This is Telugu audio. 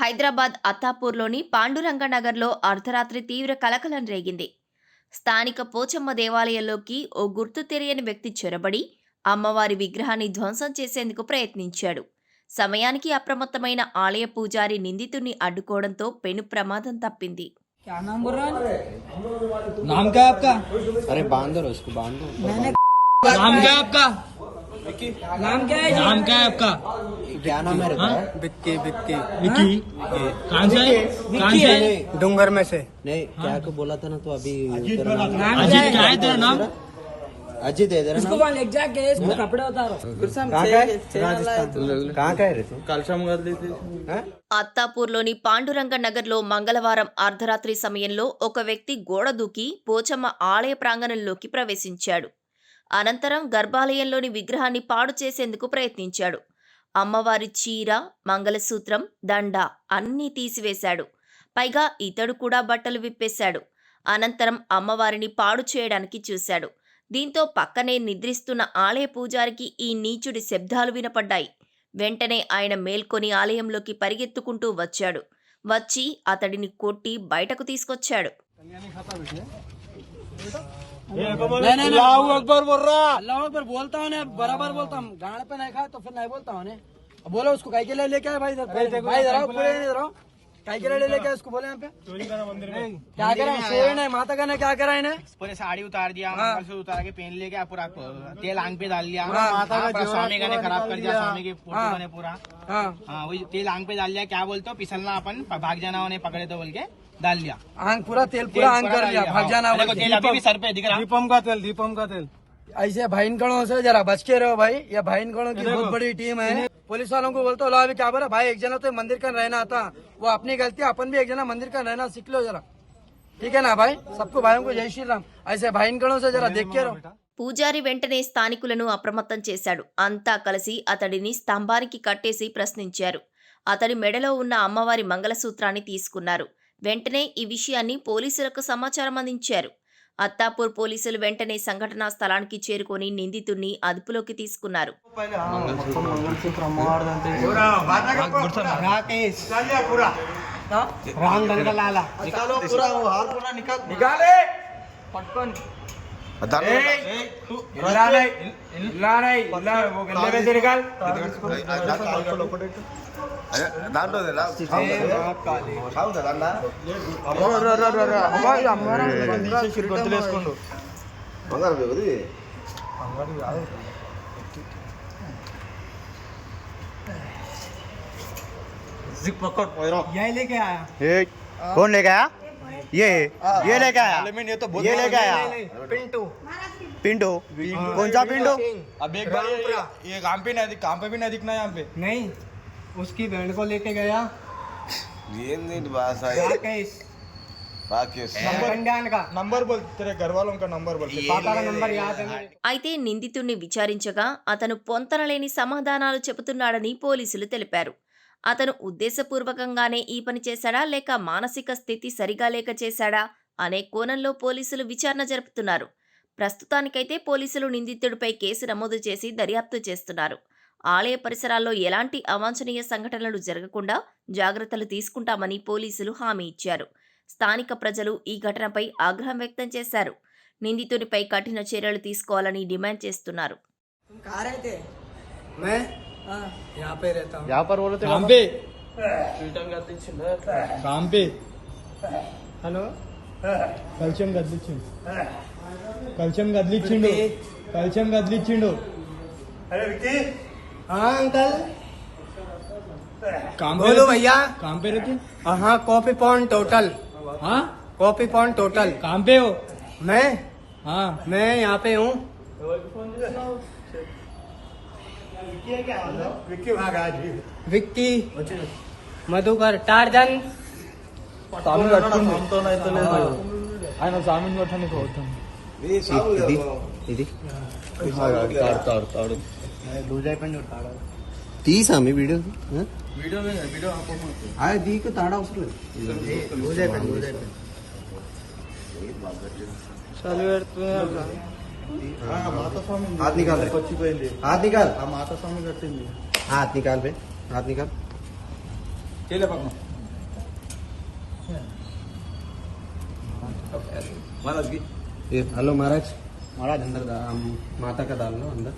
హైదరాబాద్ అత్తాపూర్లోని పాండురంగ నగర్లో అర్ధరాత్రి తీవ్ర కలకలం రేగింది. స్థానిక పోచమ్మ దేవాలయంలోకి ఓ గుర్తు తెలియని వ్యక్తి చొరబడి అమ్మవారి విగ్రహాన్ని ధ్వంసం చేసేందుకు ప్రయత్నించాడు. సమయానికి అప్రమత్తమైన ఆలయ పూజారి నిందితుడిని అడ్డుకోవడంతో పెను ప్రమాదం తప్పింది. क्या नाम बोल रहा है? नाम क्या है आपका? अरे बांधो उसको बांधो। नाम क्या है आपका? नाम क्या है? नाम क्या है आपका? क्या नाम है? विक्की विक्की विक्की। कहाँ से? कहाँ से? डूंगर में से। नहीं क्या को बोला था ना तो अभी अजीत क्या है तेरा नाम? अजीत है तेरा इसको वहाँ ले जाके इसको कपड़े उतारो। कहाँ का है तू? कलशम गदली थी। అత్తాపూర్లోని పాండురంగ నగర్లో మంగళవారం అర్ధరాత్రి సమయంలో ఒక వ్యక్తి గోడ దూకి పోచమ్మ ఆలయ ప్రాంగణంలోకి ప్రవేశించాడు. అనంతరం గర్భాలయంలోని విగ్రహాన్ని పాడు చేసేందుకు ప్రయత్నించాడు. అమ్మవారి చీర, మంగళసూత్రం, దండ అన్నీ తీసివేశాడు. పైగా ఇతడు కూడా బట్టలు విప్పేశాడు. అనంతరం అమ్మవారిని పాడు చేయడానికి చూశాడు. దీంతో పక్కనే నిద్రిస్తున్న ఆలయ పూజారికి ఈ నీచుడి శబ్దాలు వినపడ్డాయి. వెంటనే ఆయన మేల్కొని ఆలయంలోకి పరిగెత్తుకుంటూ వచ్చాడు. వచ్చి అతడిని కొట్టి బయటకు తీసుకొచ్చాడు. अल्लाहू अकबर बोल रहा। अल्लाहू अकबर बोलता हूँ बराबर बोलता हूँ। गाड़ पे नहीं खाया तो फिर नहीं बोलता हूँ। बोलो उसको काहे के लिए लेके आए भाई इधर भाई इधर आओ पूरे इधर आओ काहे के लिए लेके आए उसको बोले यहाँ पे चोरी करा मंदिर में क्या करा सोए नहीं माता का ने क्या करा इन्हें पूरे साड़ी उतार दिया मंगलसूत्र उतार के पहन लेके पूरा तेल आंख पे डाल दिया माता का स्वामी का ने खराब कर दिया स्वामी के फोटो ने पूरा हाँ वही तेल आंख पे डाल दिया क्या बोलते हो पिसलना अपन भाग जाना उन्हें पकड़े तो बोल के डाल दिया आंख पूरा तेल पूरा आंख कर दिया भाग जाना तेल अभी भी सर पे दिख रहा दीपम का तेल ऐसे भाईन गणों से जरा बच के रहो भाई। ये भाईन गणों की बहुत बड़ी टीम है। पुलिस वालों को बोलते हो अभी क्या बोला भाई एक जना तो मंदिर का रहना आता वो अपनी गलती अपन भी एक जना मंदिर का रहना सीख लो जरा ठीक है ना भाई। सबको भाइयों को जय श्री राम। ऐसे भाईन गणों से जरा देख के रहो। పూజారి వెంటనే స్థానికులను అప్రమత్తం చేశాడు. అంతా కలిసి అతడిని స్తంభానికి కట్టేసి ప్రశ్నించారు. అతడి మెడలో ఉన్న అమ్మవారి మంగళసూత్రాన్ని తీసుకున్నారు. వెంటనే ఈ విషయాన్ని పోలీసులకు సమాచారం అందించారు. అత్తాపూర్ పోలీసులు వెంటనే సంఘటనా స్థలానికి చేరుకొని నిందితుడిని అదుపులోకి తీసుకున్నారు. यही लेके आया कौन लेके आया? ये लेके आया ये लेके आया पिंटू पिंटू कौन सा पिंटू? अब एक बार ये काम पे भी नहीं दिखना यहाँ पे नहीं उसकी बहन को लेके गया नंबर बोल तेरे घर वालों का नंबर बोल पापा का नंबर याद है అయితే నిందితుడిని విచారించగా అతను పొంతనలేని సమాధానాలు చెబుతున్నాడని పోలీసులు తెలిపారు. అతను ఉద్దేశపూర్వకంగానే ఈ పని చేశాడా లేక మానసిక స్థితి సరిగా లేక చేశాడా అనే కోణంలో పోలీసులు విచారణ జరుపుతున్నారు. ప్రస్తుతానికైతే పోలీసులు నిందితుడిపై కేసు నమోదు చేసి దర్యాప్తు చేస్తున్నారు. ఆలయ పరిసరాల్లో ఎలాంటి అవాంఛనీయ సంఘటనలు జరగకుండా జాగ్రత్తలు తీసుకుంటామని పోలీసులు హామీ ఇచ్చారు. స్థానిక ప్రజలు ఈ ఘటనపై ఆగ్రహం వ్యక్తం చేశారు. నిందితుడిపై కఠిన చర్యలు తీసుకోవాలని డిమాండ్ చేస్తున్నారు. यहाँ पे रहता हूँ यहाँ पर बोले काम पे हेलो कलशम गदलिच्छिंडो हाँ अंकल काम पे बोलो भैया काम पे रहती हाँ कॉपी पॉइंट टोटल हाँ कॉपी पॉइंट टोटल काम पे हो हाँ मैं यहाँ पे हूँ विक्की मधुकर टार्जन సామి ఆయన సామిని కొట్టడానికి పోతాను ఇది తీసామి వీడియో దీనికి తాడా అవసరం లేదు हाथ निकाल हाथ निकाल మాతా స్వామి కట్టింది हाथ निकाल बे हाथ निकाल చేయలే పక్కన हेलो महाराज महाराज अंदर माता का डाल लो अंदर।